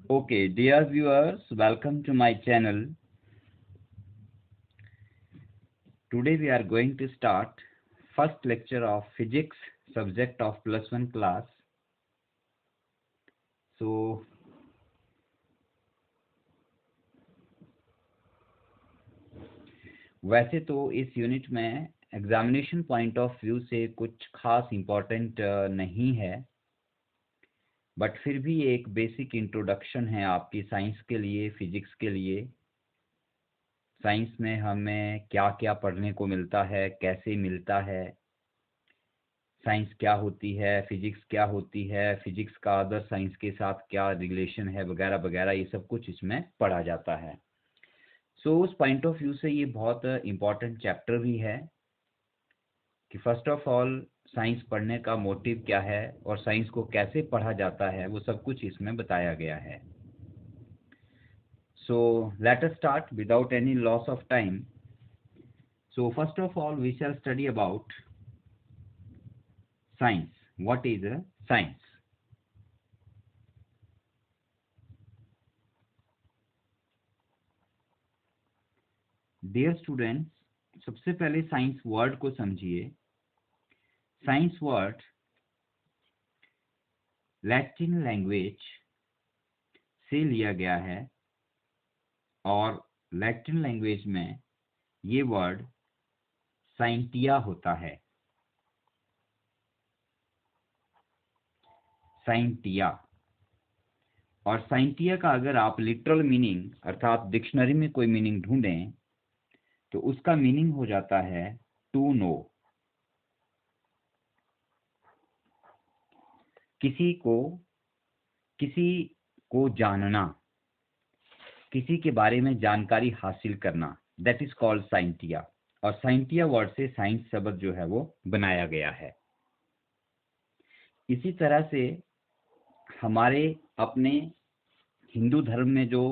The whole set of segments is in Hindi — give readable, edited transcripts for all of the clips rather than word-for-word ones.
Okay, dear viewers, welcome to my channel. Today we are going to start first lecture of physics subject of +1 class. So वैसे तो इस यूनिट में एग्जामिनेशन पॉइंट ऑफ व्यू से कुछ खास इम्पोर्टेंट नहीं है, बट फिर भी एक बेसिक इंट्रोडक्शन है आपकी साइंस के लिए, फिजिक्स के लिए। साइंस में हमें क्या क्या पढ़ने को मिलता है, कैसे मिलता है, साइंस क्या होती है, फिजिक्स क्या होती है, फिजिक्स का अदर साइंस के साथ क्या रिलेशन है, वगैरह वगैरह, ये सब कुछ इसमें पढ़ा जाता है। सो उस पॉइंट ऑफ व्यू से ये बहुत इम्पोर्टेंट चैप्टर भी है कि फर्स्ट ऑफ ऑल साइंस पढ़ने का मोटिव क्या है और साइंस को कैसे पढ़ा जाता है, वो सब कुछ इसमें बताया गया है। So let us start without any loss of time. So first of all we shall study about science. What is science? Dear students, सबसे पहले साइंस वर्ड को समझिए। साइंस वर्ड लैटिन लैंग्वेज से लिया गया है और लैटिन लैंग्वेज में ये वर्ड साइंटिया होता है। साइंटिया। और साइंटिया का अगर आप लिटरल मीनिंग अर्थात डिक्शनरी में कोई मीनिंग ढूंढें तो उसका मीनिंग हो जाता है टू नो। किसी को जानना, किसी के बारे में जानकारी हासिल करना, दैट इज कॉल्ड साइंटिया। और साइंटिया वर्ड से साइंस शब्द जो है वो बनाया गया है। इसी तरह से हमारे अपने हिंदू धर्म में जो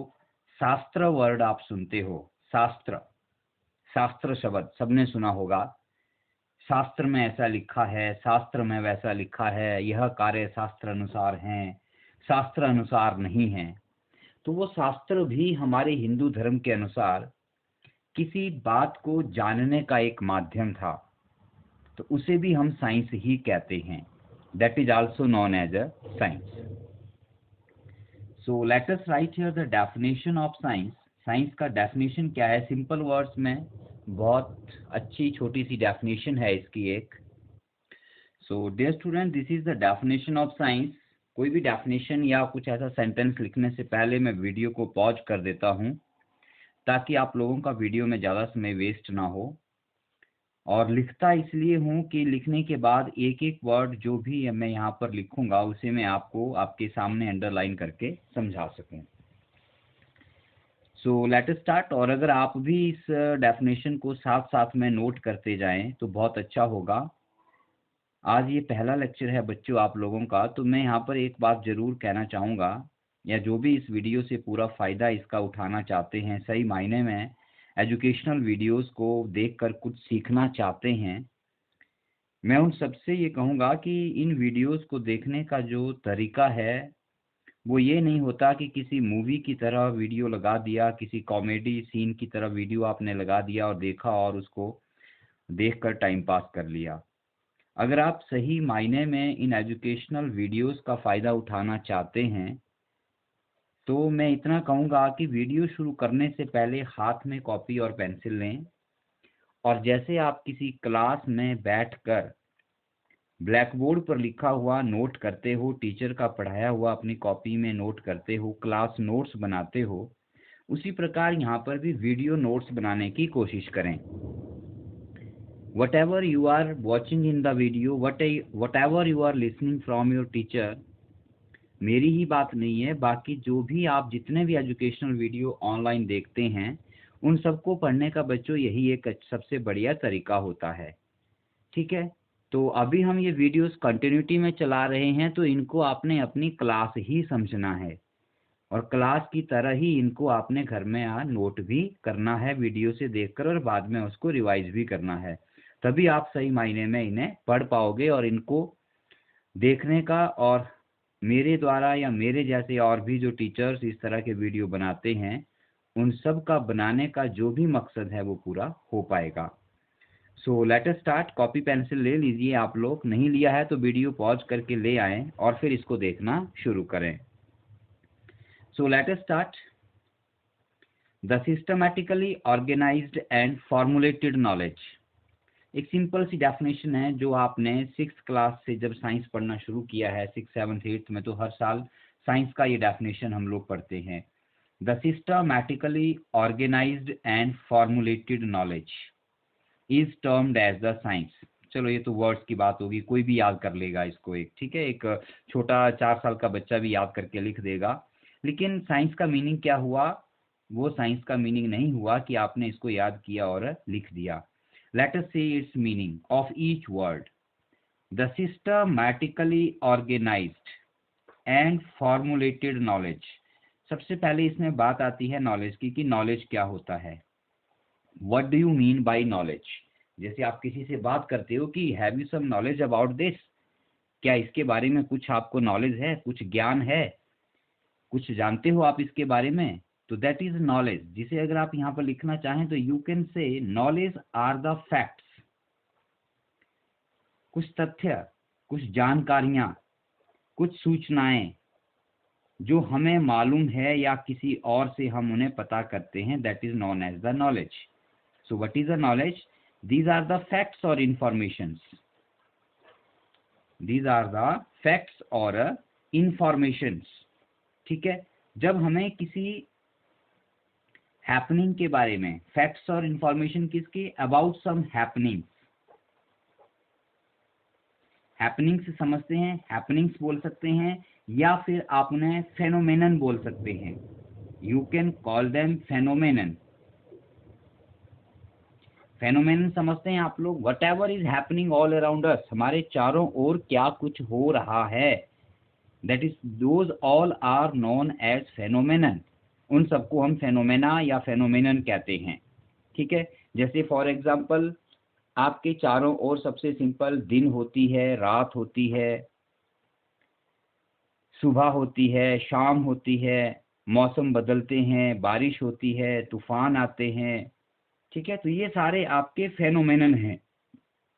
शास्त्र वर्ड आप सुनते हो, शास्त्र शब्द सबने सुना होगा। शास्त्र में ऐसा लिखा है, शास्त्र में वैसा लिखा है, यह कार्य शास्त्र अनुसार हैं, शास्त्र अनुसार नहीं है। तो वो शास्त्र भी हमारे हिंदू धर्म के अनुसार किसी बात को जानने का एक माध्यम था, तो उसे भी हम साइंस ही कहते हैं। That is also known as a science. So let us write here the definition of science. Science का डेफिनेशन क्या है? सिंपल वर्ड्स में बहुत अच्छी छोटी सी डेफिनेशन है इसकी एक। So dear student, this is the definition of science. कोई भी डेफिनेशन या कुछ ऐसा सेंटेंस लिखने से पहले मैं वीडियो को पॉज कर देता हूं ताकि आप लोगों का वीडियो में ज़्यादा समय वेस्ट ना हो। और लिखता इसलिए हूं कि लिखने के बाद एक एक वर्ड जो भी मैं यहाँ पर लिखूंगा उसे मैं आपको आपके सामने अंडरलाइन करके समझा सकूं। सो लेट अस स्टार्ट। और अगर आप भी इस डेफिनेशन को साथ साथ में नोट करते जाएं तो बहुत अच्छा होगा। आज ये पहला लेक्चर है बच्चों आप लोगों का, तो मैं यहाँ पर एक बात जरूर कहना चाहूँगा, या जो भी इस वीडियो से पूरा फ़ायदा इसका उठाना चाहते हैं, सही मायने में एजुकेशनल वीडियोस को देखकर कुछ सीखना चाहते हैं, मैं उन सबसे ये कहूँगा कि इन वीडियोस को देखने का जो तरीका है वो ये नहीं होता कि किसी मूवी की तरह वीडियो लगा दिया, किसी कॉमेडी सीन की तरह वीडियो आपने लगा दिया और देखा और उसको देखकर टाइम पास कर लिया। अगर आप सही मायने में इन एजुकेशनल वीडियोस का फ़ायदा उठाना चाहते हैं तो मैं इतना कहूँगा कि वीडियो शुरू करने से पहले हाथ में कॉपी और पेंसिल लें और जैसे आप किसी क्लास में बैठकर ब्लैक बोर्ड पर लिखा हुआ नोट करते हो, टीचर का पढ़ाया हुआ अपनी कॉपी में नोट करते हो, क्लास नोट्स बनाते हो, उसी प्रकार यहाँ पर भी वीडियो नोट्स बनाने की कोशिश करें। whatever you are watching in the video, whatever you are listening from your teacher, मेरी ही बात नहीं है, बाकी जो भी आप जितने भी एजुकेशनल वीडियो ऑनलाइन देखते हैं उन सबको पढ़ने का बच्चों यही एक सबसे बढ़िया तरीका होता है। ठीक है, तो अभी हम ये वीडियोस कंटिन्यूटी में चला रहे हैं तो इनको आपने अपनी क्लास ही समझना है और क्लास की तरह ही इनको आपने घर में नोट भी करना है वीडियो से देखकर और बाद में उसको रिवाइज भी करना है। तभी आप सही मायने में इन्हें पढ़ पाओगे और इनको देखने का और मेरे द्वारा या मेरे जैसे और भी जो टीचर्स इस तरह के वीडियो बनाते हैं, उन सब का बनाने का जो भी मकसद है वो पूरा हो पाएगा। सो let us start. Copy pencil ले लीजिए आप लोग, नहीं लिया है तो वीडियो पॉज करके ले आएं और फिर इसको देखना शुरू करें। So let us start. The systematically organised and formulated knowledge. एक सिंपल सी डेफिनेशन है जो आपने 6th क्लास से जब साइंस पढ़ना शुरू किया है, 6th 7th 8th में, तो हर साल साइंस का ये डेफिनेशन हम लोग पढ़ते हैं। The systematically organised and formulated knowledge is termed as the science. चलो ये तो वर्ड्स की बात होगी, कोई भी याद कर लेगा इसको, एक ठीक है, एक छोटा 4 साल का बच्चा भी याद करके लिख देगा। लेकिन साइंस का मीनिंग क्या हुआ? वो साइंस का मीनिंग नहीं हुआ कि आपने इसको याद किया और लिख दिया। Let us see its meaning of each word. The systematically organised and formulated knowledge. सबसे पहले इसमें बात आती है नॉलेज की, कि नॉलेज क्या होता है। What do you mean by knowledge? जैसे आप किसी से बात करते हो कि have you some knowledge about this, क्या इसके बारे में कुछ आपको नॉलेज है, कुछ ज्ञान है, कुछ जानते हो आप इसके बारे में, तो दैट इज नॉलेज। जिसे अगर आप यहाँ पर लिखना चाहें तो you can say knowledge are the facts. कुछ तथ्य, कुछ जानकारियां, कुछ सूचनाएं जो हमें मालूम है या किसी और से हम उन्हें पता करते हैं, that is known as the knowledge. So what is the knowledge? These are the facts or informations. These are the facts or informations. ठीक है, जब हमें किसी हैपनिंग के बारे में, फैक्ट्स और इंफॉर्मेशन किसके? About some happening. हैपनिंग से समझते हैं, हैपनिंग्स बोल सकते हैं, या फिर आप उन्हें फेनोमेनन बोल सकते हैं। You can call them phenomenon. Phenomenon समझते हैं आप लोग? Whatever is happening all around us, हमारे चारों ओर क्या कुछ हो रहा है, that is those all are known as phenomenon. उन सबको हम फेनोमेना या फेनोमेनन कहते हैं। ठीक है, जैसे फॉर एग्जांपल आपके चारों ओर सबसे सिंपल दिन होती है, रात होती है, सुबह होती है, शाम होती है, मौसम बदलते हैं, बारिश होती है, तूफान आते हैं। ठीक है, तो ये सारे आपके फेनोमेनन हैं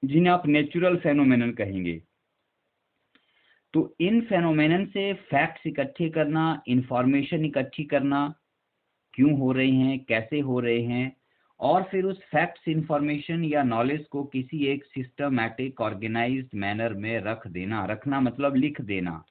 जिन्हें आप नेचुरल फेनोमेनन कहेंगे। तो इन फेनोमेनन से फैक्ट्स इकट्ठे करना, इंफॉर्मेशन इकट्ठी करना, क्यों हो रहे हैं, कैसे हो रहे हैं, और फिर उस फैक्ट्स, इंफॉर्मेशन या नॉलेज को किसी एक सिस्टमैटिक ऑर्गेनाइज्ड मैनर में रख देना। रखना मतलब लिख देना,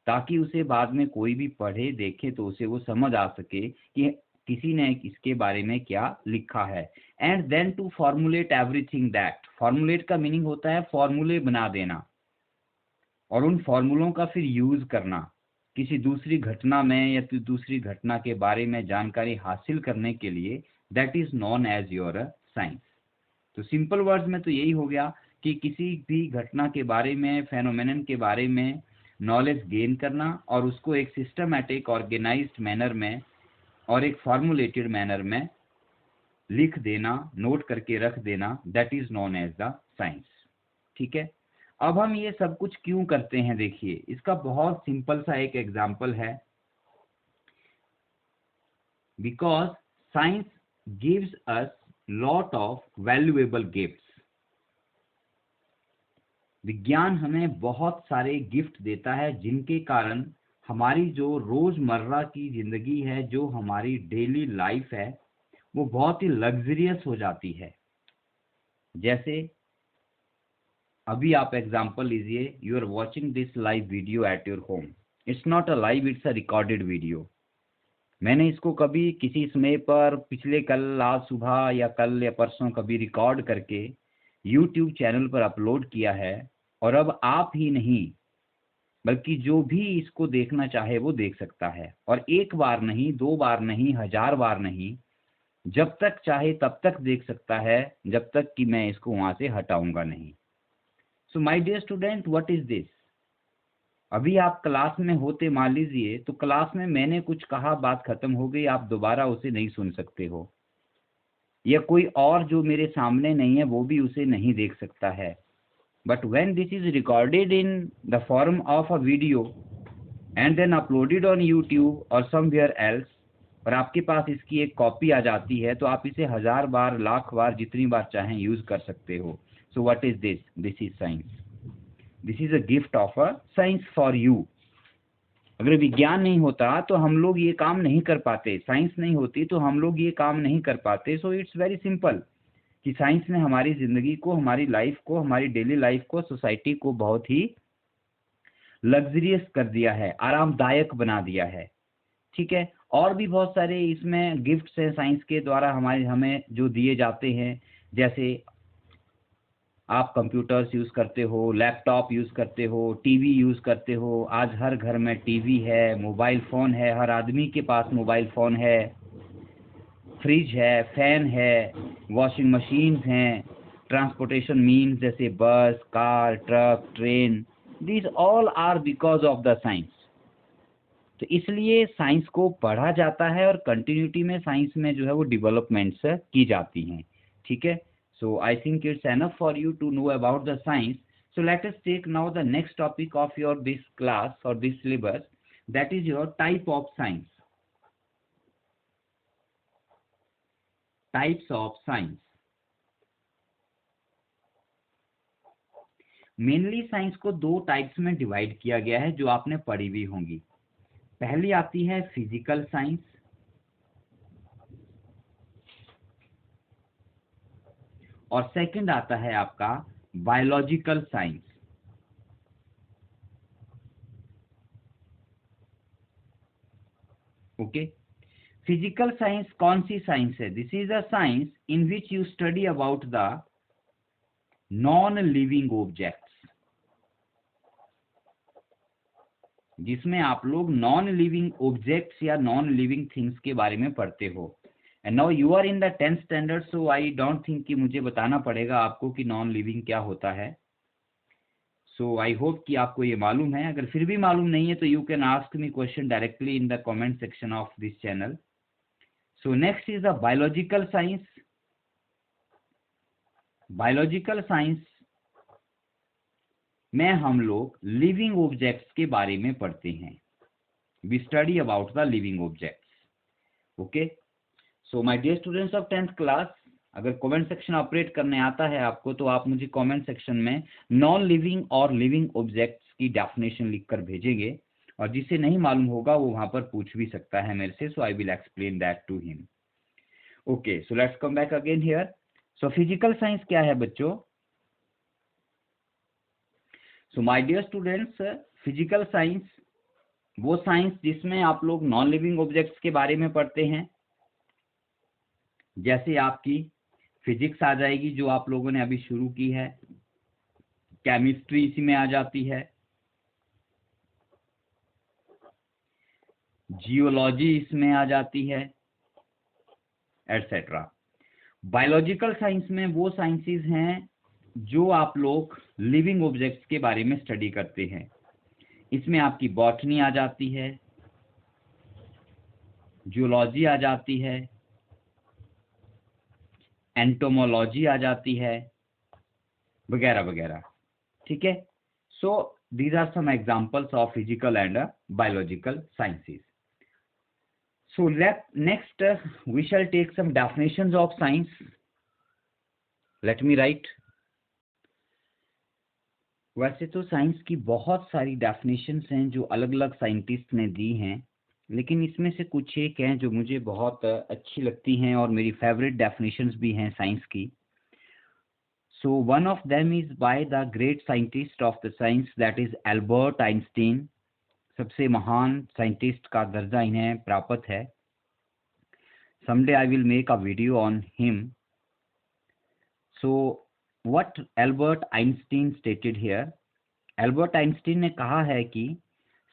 ताकि उसे बाद में कोई भी पढ़े देखे तो उसे वो समझ आ सके कि किसी ने इसके बारे में क्या लिखा है। And then to formulate everything that. Formulate का मीनिंग होता है फॉर्मूले बना देना, और उन फॉर्मूलों का फिर यूज करना किसी दूसरी घटना में या दूसरी घटना के बारे में जानकारी हासिल करने के लिए। That is known as your science. तो सिंपल वर्ड्स में तो यही हो गया कि किसी भी घटना के बारे में, फेनोमेनन के बारे में नॉलेज गेन करना और उसको एक सिस्टमैटिक ऑर्गेनाइज्ड मैनर में और एक फॉर्मुलेटेड मैनर में लिख देना, नोट करके रख देना, that is known as the science. ठीक है, अब हम ये सब कुछ क्यों करते हैं, देखिए इसका बहुत सिंपल सा एक एग्जाम्पल है। Because science gives us lot of valuable gifts. विज्ञान हमें बहुत सारे गिफ्ट देता है जिनके कारण हमारी जो रोजमर्रा की जिंदगी है, जो हमारी डेली लाइफ है, वो बहुत ही लग्जरियस हो जाती है। जैसे अभी आप एग्जांपल लीजिए, you are watching this live video at your home. It's not a live, it's a recorded video. मैंने इसको कभी किसी समय पर पिछले कल, आज सुबह या कल या परसों कभी रिकॉर्ड करके यूट्यूब चैनल पर अपलोड किया है, और अब आप ही नहीं बल्कि जो भी इसको देखना चाहे वो देख सकता है। और एक बार नहीं, 2 बार नहीं, 1000 बार नहीं, जब तक चाहे तब तक देख सकता है, जब तक कि मैं इसको वहां से हटाऊंगा नहीं। So my dear student, what is this? अभी आप क्लास में होते, मान लीजिए, तो क्लास में मैंने कुछ कहा, बात खत्म हो गई, आप दोबारा उसे नहीं सुन सकते हो, या कोई और जो मेरे सामने नहीं है वो भी उसे नहीं देख सकता है। But when this is recorded in the form of a video, and then uploaded on YouTube और समवेयर एल्स, और आपके पास इसकी एक कॉपी आ जाती है, तो आप इसे 1000 बार, लाख बार, जितनी बार चाहें यूज कर सकते हो। सो what is this? This is science. This is a gift of a science for you. अगर विज्ञान नहीं होता तो हम लोग ये काम नहीं कर पाते, साइंस नहीं होती तो हम लोग ये काम नहीं कर पाते। सो इट्स वेरी सिंपल कि साइंस ने हमारी जिंदगी को, हमारी लाइफ को, हमारी डेली लाइफ को, सोसाइटी को बहुत ही लग्जरियस कर दिया है, आरामदायक बना दिया है। ठीक है, और भी बहुत सारे इसमें गिफ्ट्स हैं साइंस के द्वारा हमारे, हमें जो दिए जाते हैं। जैसे आप कंप्यूटर्स यूज करते हो, लैपटॉप यूज करते हो, टीवी यूज करते हो। आज हर घर में टीवी है, मोबाइल फोन है, हर आदमी के पास मोबाइल फोन है, फ्रिज है, फैन है, वॉशिंग मशीन हैं, ट्रांसपोर्टेशन मीन्स जैसे bus, car, truck, train, this all are because of the science. तो इसलिए साइंस को पढ़ा जाता है और कंटिन्यूटी में साइंस में जो है वो डेवलपमेंट्स की जाती हैं। ठीक है, so I think it's enough for you to know about the science. So let us take now the next topic of your this class और this syllabus, that is your type of science. Types of science. Mainly science को दो टाइप्स में डिवाइड किया गया है जो आपने पढ़ी हुई होंगी। पहली आती है फिजिकल साइंस, और सेकंड आता है आपका biological science. Okay, physical science कौन सी साइंस है? This is a science in which you study about the non living objects, जिसमें आप लोग नॉन लिविंग ऑब्जेक्ट्स या नॉन लिविंग थिंग्स के बारे में पढ़ते हो। And now you are in the 10th standard, so I don't think कि मुझे बताना पड़ेगा आपको कि नॉन लिविंग क्या होता है। सो आई होप कि आपको ये मालूम है। अगर फिर भी मालूम नहीं है तो you can ask me question directly in the comment section of this channel. So next is the biological science. Biological science में हम लोग लिविंग ऑब्जेक्ट्स के बारे में पढ़ते हैं। We study about the living objects. Okay, so my dear students of 10th class, अगर कमेंट सेक्शन ऑपरेट करने आता है आपको तो आप मुझे कमेंट सेक्शन में नॉन लिविंग और लिविंग ऑब्जेक्ट्स की डेफिनेशन लिखकर भेजेंगे, और जिसे नहीं मालूम होगा वो वहां पर पूछ भी सकता है मेरे से। So I will explain that to him. Okay, so let's come back again here. So physical science क्या है बच्चों? So my dear students, physical science वो साइंस जिसमें आप लोग नॉन लिविंग ऑब्जेक्ट्स के बारे में पढ़ते हैं। जैसे आपकी फिजिक्स आ जाएगी जो आप लोगों ने अभी शुरू की है, केमिस्ट्री इसी में आ जाती है, जियोलॉजी इसमें आ जाती है, एटसेट्रा। बायोलॉजिकल साइंस में वो साइंसेस हैं जो आप लोग लिविंग ऑब्जेक्ट्स के बारे में स्टडी करते हैं। इसमें आपकी बॉटनी आ जाती है, जूलॉजी आ जाती है, एंटोमोलॉजी आ जाती है, वगैरह वगैरह। ठीक है, so these are some examples of physical and biological sciences. So next we shall take some definitions of science. Let me write. वैसे तो साइंस की बहुत सारी डेफिनेशंस हैं जो अलग अलग साइंटिस्ट ने दी हैं, लेकिन इसमें से कुछ एक हैं जो मुझे बहुत अच्छी लगती हैं और मेरी फेवरेट डेफिनेशंस भी हैं साइंस की। So one of them is by the great scientist of the science, that is Albert Einstein. सबसे महान साइंटिस्ट का दर्जा इन्हें प्राप्त है। Someday I will make a video on him. So what Albert Einstein stated here, Albert Einstein ने कहा है कि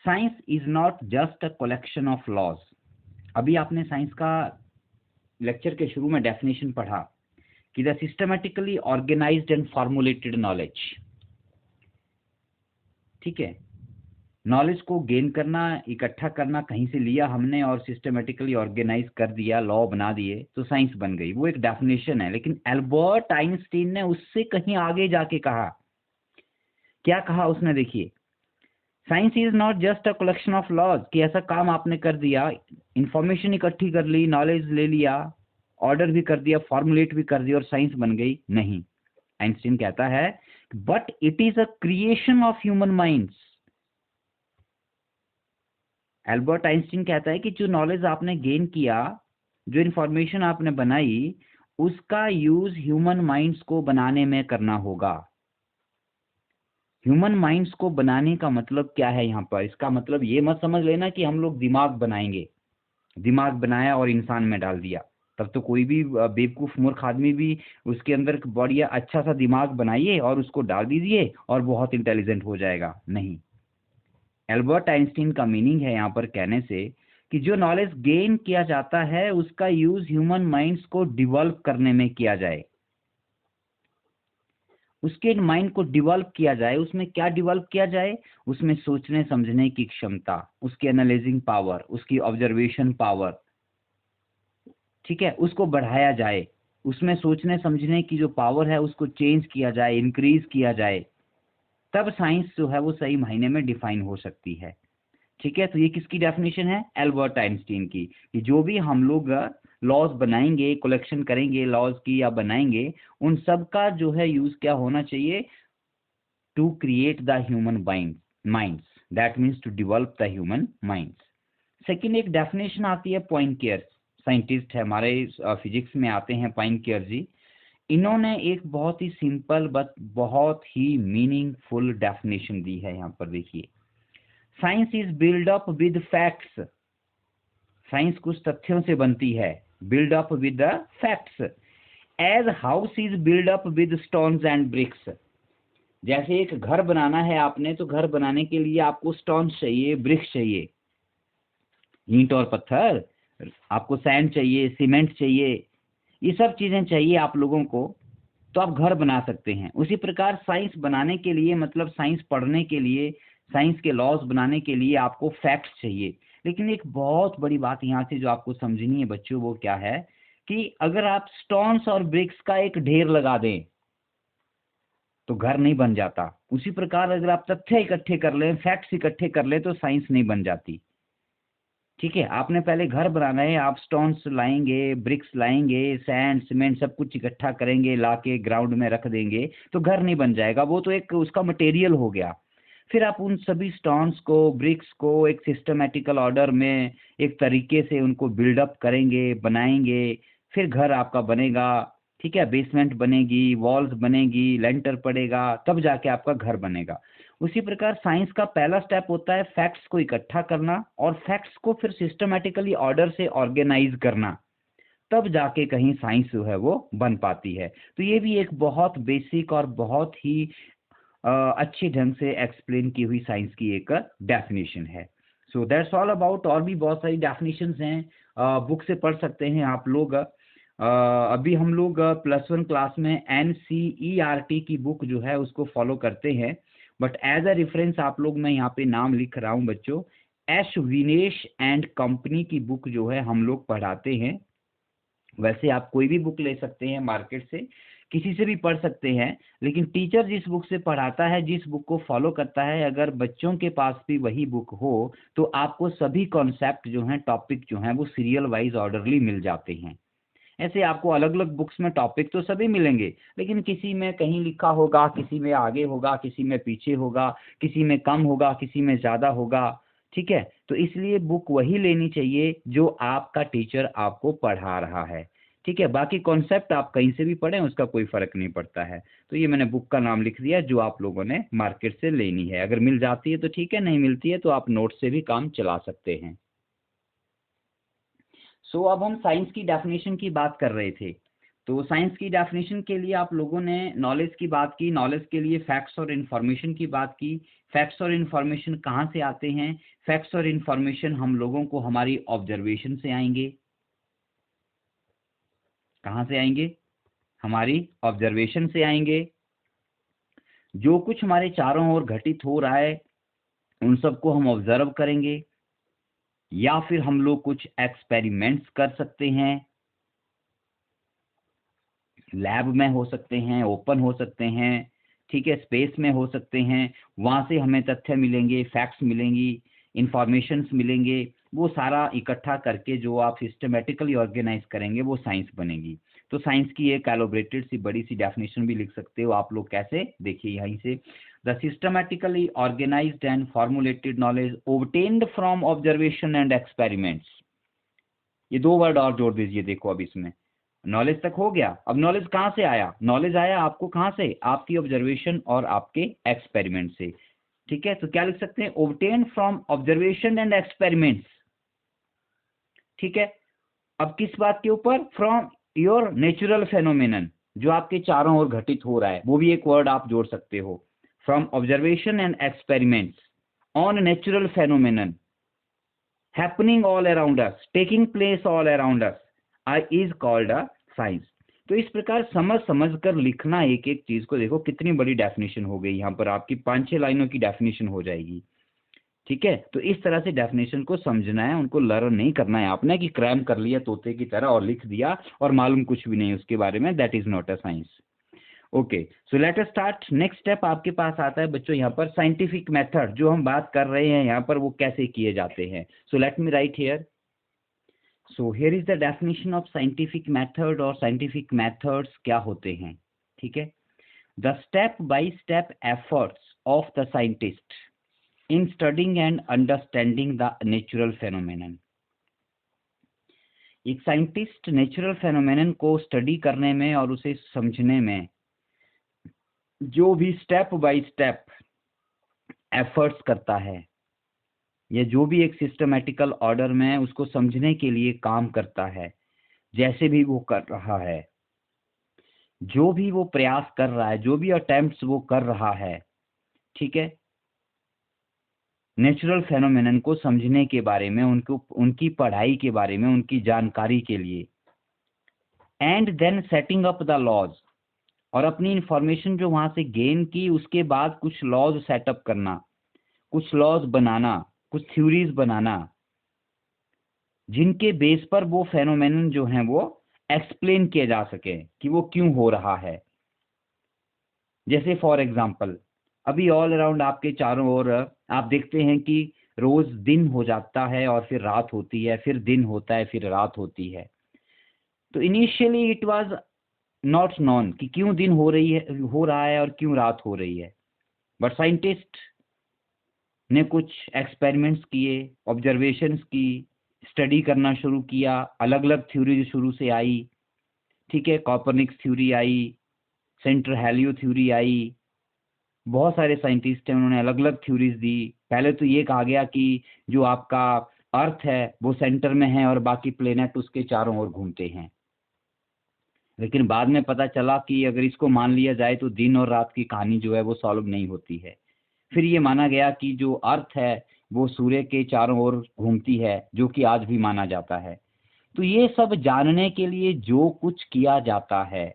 science is not just a collection of laws. अभी आपने साइंस का लेक्चर के शुरू में डेफिनेशन पढ़ा कि the systematically organised and formulated knowledge. ठीक है, नॉलेज को गेन करना, इकट्ठा करना, कहीं से लिया हमने और सिस्टमेटिकली ऑर्गेनाइज कर दिया, लॉ बना दिए तो साइंस बन गई। वो एक डेफिनेशन है, लेकिन एल्बर्ट आइंस्टीन ने उससे कहीं आगे जाके कहा। क्या कहा उसने? देखिए, science is not just a collection of laws कि ऐसा काम आपने कर दिया, इंफॉर्मेशन इकट्ठी कर ली, नॉलेज ले लिया, ऑर्डर भी कर दिया, फॉर्मुलेट भी कर दिया और साइंस बन गई। नहीं, आइंस्टीन कहता है but it is a creation of human minds. Albert Einstein कहता है कि जो नॉलेज आपने गेन किया, जो इंफॉर्मेशन आपने बनाई, उसका यूज ह्यूमन माइंड्स को बनाने में करना होगा। ह्यूमन माइंड्स को बनाने का मतलब क्या है यहाँ पर? इसका मतलब ये मत समझ लेना कि हम लोग दिमाग बनाएंगे, दिमाग बनाया और इंसान में डाल दिया। तब तो कोई भी बेवकूफ मूर्ख आदमी भी उसके अंदर बढ़िया अच्छा सा दिमाग बनाइए और उसको डाल दीजिए और बहुत इंटेलिजेंट हो जाएगा। नहीं, एल्बर्ट आइंस्टीन का मीनिंग है यहाँ पर कहने से कि जो नॉलेज गेन किया जाता है उसका यूज ह्यूमन माइंड्स को डिवेल्प करने में किया जाए, उसके माइंड को डिवेल्प किया जाए। उसमें क्या डिवेल्प किया जाए? उसमें सोचने समझने की क्षमता, उसकी एनालाइजिंग पावर, उसकी ऑब्जर्वेशन पावर, ठीक है, उसको बढ़ाया जाए। उसमें सोचने समझने की जो पावर है उसको चेंज किया जाए, इंक्रीज किया जाए, तब साइंस जो है वो सही मायने में डिफाइन हो सकती है। ठीक है, तो ये किसकी डेफिनेशन है? एल्बर्ट आइंस्टीन की, कि जो भी हम लोग लॉज बनाएंगे, कलेक्शन करेंगे लॉज की या बनाएंगे, उन सब का जो है यूज क्या होना चाहिए? To create the human minds, that means to develop the human minds. Second एक डेफिनेशन आती है पॉइंटियर, साइंटिस्ट है हमारे फिजिक्स में आते हैं पॉइंटियर जी। इन्होंने एक बहुत ही सिंपल बट बहुत ही मीनिंगफुल डेफिनेशन दी है। यहाँ पर देखिए, science is build up with facts. Science कुछ तथ्यों से बनती है, build up with the facts, as house is build up with stones and bricks. जैसे एक घर बनाना है आपने, तो घर बनाने के लिए आपको स्टोन्स चाहिए, ब्रिक्स चाहिए, ईंट और पत्थर, आपको सैंड चाहिए, सीमेंट चाहिए, ये सब चीजें चाहिए आप लोगों को, तो आप घर बना सकते हैं। उसी प्रकार साइंस बनाने के लिए, मतलब साइंस पढ़ने के लिए, साइंस के लॉज बनाने के लिए आपको फैक्ट्स चाहिए। लेकिन एक बहुत बड़ी बात यहाँ से जो आपको समझनी है बच्चों, वो क्या है कि अगर आप स्टोन्स और ब्रिक्स का एक ढेर लगा दें तो घर नहीं बन जाता। उसी प्रकार अगर आप तथ्य इकट्ठे कर लें, फैक्ट्स इकट्ठे कर लें, तो साइंस नहीं बन जाती। ठीक है, आपने पहले घर बनाना है, आप स्टोन्स लाएंगे, ब्रिक्स लाएंगे, सैंड सीमेंट सब कुछ इकट्ठा करेंगे, लाके ग्राउंड में रख देंगे, तो घर नहीं बन जाएगा, वो तो एक उसका मटेरियल हो गया। फिर आप उन सभी स्टोन्स को, ब्रिक्स को एक सिस्टमेटिकल ऑर्डर में एक तरीके से उनको बिल्डअप करेंगे, बनाएंगे, फिर घर आपका बनेगा। ठीक है, बेसमेंट बनेगी, वॉल्स बनेगी, लेंटर पड़ेगा, तब जाके आपका घर बनेगा। उसी प्रकार साइंस का पहला स्टेप होता है फैक्ट्स को इकट्ठा करना और फैक्ट्स को फिर सिस्टमेटिकली ऑर्डर से ऑर्गेनाइज करना, तब जाके कहीं साइंस जो है वो बन पाती है। तो ये भी एक बहुत बेसिक और बहुत ही अच्छी ढंग से एक्सप्लेन की हुई साइंस की एक डेफिनेशन है। So that's all about. और भी बहुत सारी डेफिनेशंस हैं, बुक से पढ़ सकते हैं आप लोग। अभी हम लोग +1 क्लास में NCERT की बुक जो है उसको फॉलो करते हैं, बट एज अ रेफरेंस आप लोग, मैं यहाँ पे नाम लिख रहा हूँ बच्चों, एश विनेश एंड कंपनी की बुक जो है हम लोग पढ़ाते हैं। वैसे आप कोई भी बुक ले सकते हैं मार्केट से, किसी से भी पढ़ सकते हैं, लेकिन टीचर जिस बुक से पढ़ाता है, जिस बुक को फॉलो करता है, अगर बच्चों के पास भी वही बुक हो तो आपको सभी कॉन्सेप्ट जो हैं, टॉपिक जो हैं, वो सीरियल वाइज ऑर्डरली मिल जाते हैं। ऐसे आपको अलग अलग बुक्स में टॉपिक तो सभी मिलेंगे, लेकिन किसी में कहीं लिखा होगा, किसी में आगे होगा, किसी में पीछे होगा, किसी में कम होगा, किसी में ज़्यादा होगा। ठीक है, तो इसलिए बुक वही लेनी चाहिए जो आपका टीचर आपको पढ़ा रहा है। ठीक है, बाकी कॉन्सेप्ट आप कहीं से भी पढ़ें, उसका कोई फ़र्क नहीं पड़ता है। तो ये मैंने बुक का नाम लिख दिया जो आप लोगों ने मार्केट से लेनी है। अगर मिल जाती है तो ठीक है, नहीं मिलती है तो आप नोट से भी काम चला सकते हैं। अब हम साइंस की डेफिनेशन की बात कर रहे थे। तो साइंस की डेफिनेशन के लिए आप लोगों ने नॉलेज की बात की, नॉलेज के लिए फैक्ट्स और इन्फॉर्मेशन की बात की। फैक्ट्स और इन्फॉर्मेशन कहाँ से आते हैं? फैक्ट्स और इन्फॉर्मेशन हम लोगों को हमारी ऑब्जर्वेशन से आएंगे। कहाँ से आएंगे? हमारी ऑब्जर्वेशन से आएंगे। जो कुछ हमारे चारों ओर घटित हो रहा है उन सबको हम ऑब्जर्व करेंगे, या फिर हम लोग कुछ एक्सपेरिमेंट्स कर सकते हैं, लैब में हो सकते हैं, ओपन हो सकते हैं, ठीक है, स्पेस में हो सकते हैं, वहाँ से हमें तथ्य मिलेंगे, फैक्ट्स मिलेंगी, इंफॉर्मेशंस मिलेंगे, वो सारा इकट्ठा करके जो आप सिस्टमेटिकली ऑर्गेनाइज करेंगे वो साइंस बनेगी। तो साइंस की एक एलोबरेटेड सी बड़ी सी डेफिनेशन भी लिख सकते हो आप लोग, कैसे, देखिए यहीं से, the systematically organised and formulated knowledge obtained from observation and experiments. ये दो वर्ड और जोड़ दीजिए, देखो अब इसमें नॉलेज तक हो गया। अब नॉलेज कहाँ से आया? नॉलेज आया आपको कहाँ से? आपकी ऑब्जर्वेशन और आपके एक्सपेरिमेंट से। ठीक है, तो क्या लिख सकते हैं? Obtain from observation and experiments. ठीक है, अब किस बात के ऊपर? फ्रॉम योर नेचुरल फेनोमेनन, जो आपके चारों ओर घटित हो रहा है, वो भी एक वर्ड आप जोड़ सकते हो। From observation and experiments on natural phenomenon happening all around us, taking place all around us, is called a science। तो इस प्रकार समझ समझ कर लिखना एक एक चीज को। देखो कितनी बड़ी डेफिनेशन हो गई यहाँ पर, आपकी 5-6 लाइनों की डेफिनेशन हो जाएगी। ठीक है, तो इस तरह से डेफिनेशन को समझना है, उनको लर्न नहीं करना है आपने कि क्रैम कर लिया तोते की तरह और लिख दिया और मालूम कुछ भी नहीं उसके बारे में। That is not a science. Okay, so let us start. Next step आपके पास आता है बच्चों यहाँ पर साइंटिफिक मेथड, जो हम बात कर रहे हैं यहाँ पर वो कैसे किए जाते हैं। So let me write here. So here is the definition of scientific method, और साइंटिफिक मेथड्स क्या होते हैं। ठीक है, the step by step efforts of the scientist in studying and understanding the natural phenomenon. एक साइंटिस्ट नेचुरल फेनोमेनन को स्टडी करने में और उसे समझने में जो भी स्टेप बाय स्टेप एफर्ट्स करता है, या जो भी एक सिस्टमेटिकल ऑर्डर में उसको समझने के लिए काम करता है, जैसे भी वो कर रहा है, जो भी वो प्रयास कर रहा है, जो भी अटेम्प्ट्स वो कर रहा है, ठीक है, नेचुरल फेनोमेनन को समझने के बारे में, उनको उनकी पढ़ाई के बारे में, उनकी जानकारी के लिए, and then setting up the laws, और अपनी इंफॉर्मेशन जो वहां से गेन की उसके बाद कुछ लॉज सेटअप करना, कुछ लॉज बनाना, कुछ थ्योरीज बनाना, जिनके बेस पर वो फेनोमेनन जो है वो एक्सप्लेन किए जा सके कि वो क्यों हो रहा है। जैसे फॉर एग्जांपल, अभी ऑल अराउंड आपके चारों ओर आप देखते हैं कि रोज दिन हो जाता है और फिर रात होती है, फिर दिन होता है, फिर रात होती है। तो initially it was not known कि क्यों दिन हो रही है, हो रहा है और क्यों रात हो रही है। बट साइंटिस्ट ने कुछ एक्सपेरिमेंट्स किए, ऑब्जर्वेशंस की, स्टडी करना शुरू किया, अलग अलग थ्योरी शुरू से आई। ठीक है, कॉपरनिक्स थ्योरी आई, सेंटर हेलियो थ्योरी आई, बहुत सारे साइंटिस्ट हैं, उन्होंने अलग अलग थ्योरीज दी। पहले तो ये कहा गया कि जो आपका अर्थ है वो सेंटर में है और बाकी प्लेनेट उसके चारों ओर घूमते हैं, लेकिन बाद में पता चला कि अगर इसको मान लिया जाए तो दिन और रात की कहानी जो है वो सॉल्व नहीं होती है। फिर ये माना गया कि जो अर्थ है वो सूर्य के चारों ओर घूमती है, जो कि आज भी माना जाता है। तो ये सब जानने के लिए जो कुछ किया जाता है,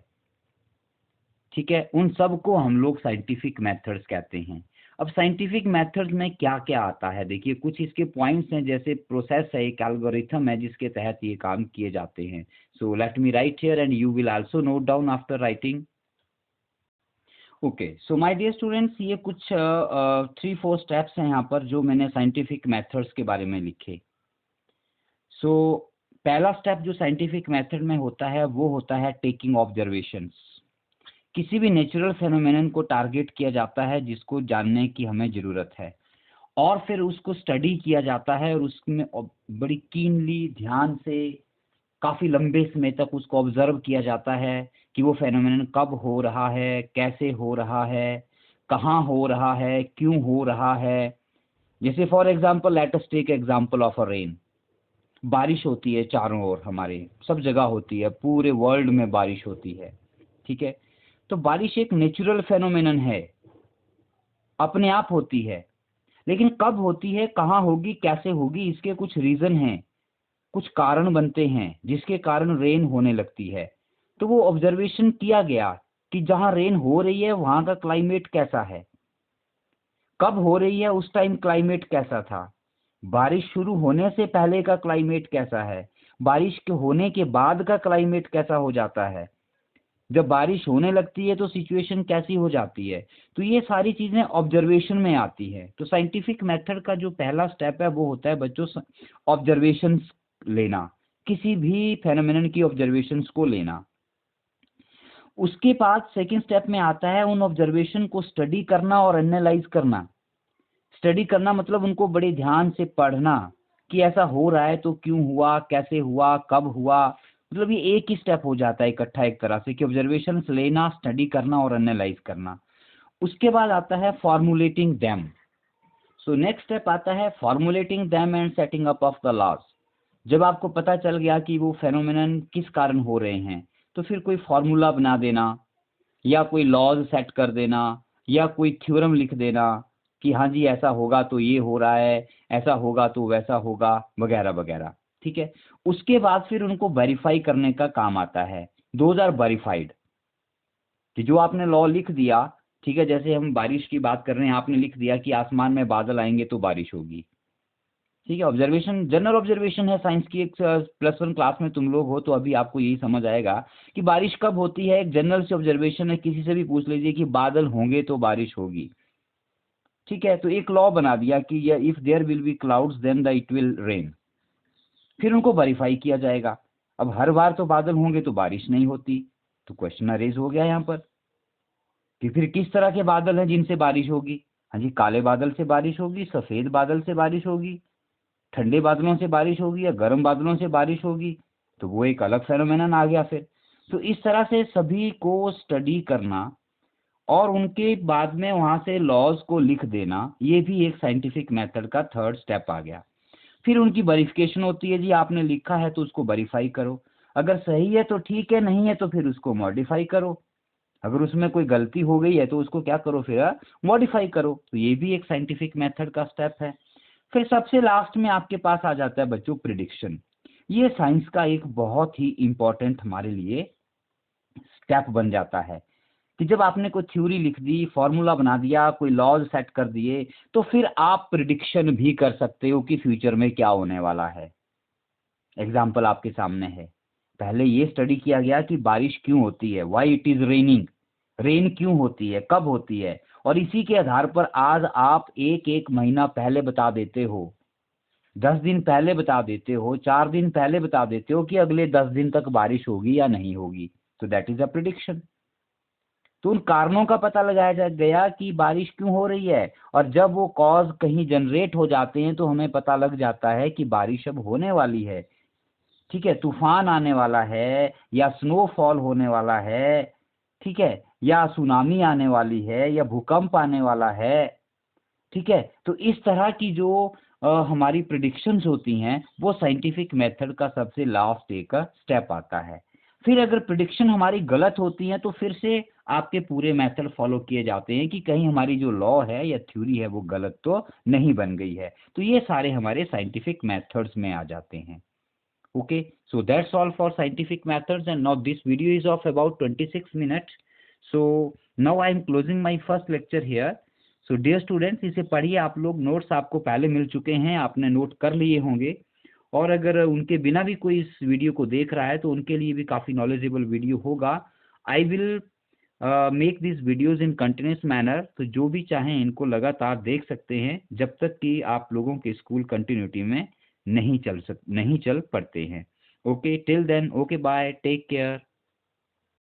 ठीक है, उन सब को हम लोग साइंटिफिक मेथड्स कहते हैं। अब साइंटिफिक मेथड्स में क्या क्या आता है, देखिए कुछ इसके पॉइंट्स हैं, जैसे प्रोसेस है, एक एल्गोरिथम है जिसके तहत ये काम किए जाते हैं। So let me write here and you will also note down after writing. Okay, so my dear students, ये कुछ 3-4 स्टेप्स हैं यहाँ पर जो मैंने साइंटिफिक मेथड्स के बारे में लिखे। सो पहला स्टेप जो साइंटिफिक मेथड में होता है वो होता है टेकिंग ऑब्जर्वेशंस। किसी भी नेचुरल फेनोमेनन को टारगेट किया जाता है जिसको जानने की हमें ज़रूरत है, और फिर उसको स्टडी किया जाता है और उसमें बड़ी कीनली, ध्यान से, काफ़ी लंबे समय तक उसको ऑब्जर्व किया जाता है कि वो फेनोमेनन कब हो रहा है, कैसे हो रहा है, कहाँ हो रहा है, क्यों हो रहा है। जैसे for example, let us take example of a rain. बारिश होती है चारों ओर, हमारे सब जगह होती है, पूरे वर्ल्ड में बारिश होती है। ठीक है, तो बारिश एक नेचुरल फेनोमेनन है, अपने आप होती है, लेकिन कब होती है, कहाँ होगी, कैसे होगी, इसके कुछ रीजन हैं, कुछ कारण बनते हैं जिसके कारण रेन होने लगती है। तो वो ऑब्जर्वेशन किया गया कि जहाँ रेन हो रही है वहाँ का क्लाइमेट कैसा है, कब हो रही है उस टाइम क्लाइमेट कैसा था, बारिश शुरू होने से पहले का क्लाइमेट कैसा है, बारिश के होने के बाद का क्लाइमेट कैसा हो जाता है, जब बारिश होने लगती है तो सिचुएशन कैसी हो जाती है। तो ये सारी चीज़ें ऑब्जर्वेशन में आती है। तो साइंटिफिक मेथड का जो पहला स्टेप है वो होता है बच्चों ऑब्जर्वेशंस लेना, किसी भी फेनोमेनन की ऑब्जर्वेशंस को लेना। उसके बाद सेकंड स्टेप में आता है उन ऑब्जर्वेशन को स्टडी करना और एनालाइज करना। स्टडी करना मतलब उनको बड़े ध्यान से पढ़ना कि ऐसा हो रहा है तो क्यों हुआ, कैसे हुआ, कब हुआ। मतलब ये एक ही स्टेप हो जाता है इकट्ठा एक तरह से कि ऑब्जर्वेशंस लेना, स्टडी करना और एनालाइज करना। उसके बाद आता है formulating them. So next step आता है formulating them and setting up of the laws. जब आपको पता चल गया कि वो फेनोमेनन किस कारण हो रहे हैं तो फिर कोई फॉर्मूला बना देना या कोई लॉज सेट कर देना या कोई थ्योरम लिख देना कि हाँ जी ऐसा होगा तो ये हो रहा है, ऐसा होगा तो वैसा होगा, वगैरह वगैरह। ठीक है। उसके बाद फिर उनको वेरीफाई करने का काम आता है। दोज आर वेरीफाइड कि जो आपने लॉ लिख दिया, ठीक है, जैसे हम बारिश की बात कर रहे हैं, आपने लिख दिया कि आसमान में बादल आएंगे तो बारिश होगी। ठीक है, ऑब्जर्वेशन जनरल ऑब्जर्वेशन है साइंस की। एक +1 क्लास में तुम लोग हो तो अभी आपको यही समझ आएगा कि बारिश कब होती है। एक जनरल से ऑब्जर्वेशन है, किसी से भी पूछ लीजिए कि बादल होंगे तो बारिश होगी। ठीक है, तो एक लॉ बना दिया कि if there will be clouds then the it will rain. फिर उनको वेरीफाई किया जाएगा। अब हर बार तो बादल होंगे तो बारिश नहीं होती, तो क्वेश्चन रेज हो गया यहाँ पर कि फिर किस तरह के बादल हैं जिनसे बारिश होगी। हाँ जी, काले बादल से बारिश होगी, सफेद बादल से बारिश होगी, ठंडे बादलों से बारिश होगी या गर्म बादलों से बारिश होगी। तो वो एक अलग फेनोमेनन आ गया फिर। तो इस तरह से सभी को स्टडी करना और उनके बाद में वहां से लॉज को लिख देना, ये भी एक साइंटिफिक मेथड का थर्ड स्टेप आ गया। फिर उनकी वेरिफिकेशन होती है, जी आपने लिखा है तो उसको वेरीफाई करो, अगर सही है तो ठीक है, नहीं है तो फिर उसको मॉडिफाई करो, अगर उसमें कोई गलती हो गई है तो उसको क्या करो, फिर मॉडिफाई करो। तो ये भी एक साइंटिफिक मेथड का स्टेप है। फिर सबसे लास्ट में आपके पास आ जाता है बच्चों प्रिडिक्शन। ये साइंस का एक बहुत ही इंपॉर्टेंट हमारे लिए स्टेप बन जाता है कि जब आपने कोई थ्योरी लिख दी, फॉर्मूला बना दिया, कोई लॉज सेट कर दिए, तो फिर आप प्रिडिक्शन भी कर सकते हो कि फ्यूचर में क्या होने वाला है। एग्जाम्पल आपके सामने है। पहले ये स्टडी किया गया कि बारिश क्यों होती है, why it is raining, rain क्यों होती है, कब होती है, और इसी के आधार पर आज आप एक एक महीना पहले बता देते हो, 10 दिन पहले बता देते हो, 4 दिन पहले बता देते हो कि अगले 10 दिन तक बारिश होगी या नहीं होगी। तो दैट इज अ प्रिडिक्शन। तो उन कारणों का पता लगाया जा गया कि बारिश क्यों हो रही है, और जब वो कॉज कहीं जनरेट हो जाते हैं तो हमें पता लग जाता है कि बारिश अब होने वाली है। ठीक है, तूफान आने वाला है या स्नोफॉल होने वाला है, ठीक है, या सुनामी आने वाली है या भूकंप आने वाला है। ठीक है, तो इस तरह की जो हमारी प्रिडिक्शंस होती हैं वो साइंटिफिक मेथड का सबसे लास्ट एक स्टेप आता है। फिर अगर प्रिडिक्शन हमारी गलत होती हैं तो फिर से आपके पूरे मेथड फॉलो किए जाते हैं कि कहीं हमारी जो लॉ है या थ्योरी है वो गलत तो नहीं बन गई है। तो ये सारे हमारे साइंटिफिक मेथड्स में आ जाते हैं। Okay, so that's all for scientific methods, and now this video is of about 26 minutes. So now I am closing my first lecture here. So dear students, इसे पढ़िए आप लोग, नोट्स आपको पहले मिल चुके हैं, आपने नोट कर लिए होंगे, और अगर उनके बिना भी कोई इस वीडियो को देख रहा है तो उनके लिए भी काफ़ी नॉलेजेबल वीडियो होगा। I will make this videos in continuous manner. तो जो भी चाहें इनको लगातार देख सकते हैं जब तक कि आप लोगों के स्कूल कंटिन्यूटी में नहीं चल पड़ते हैं। Okay, till then, okay, bye, take care.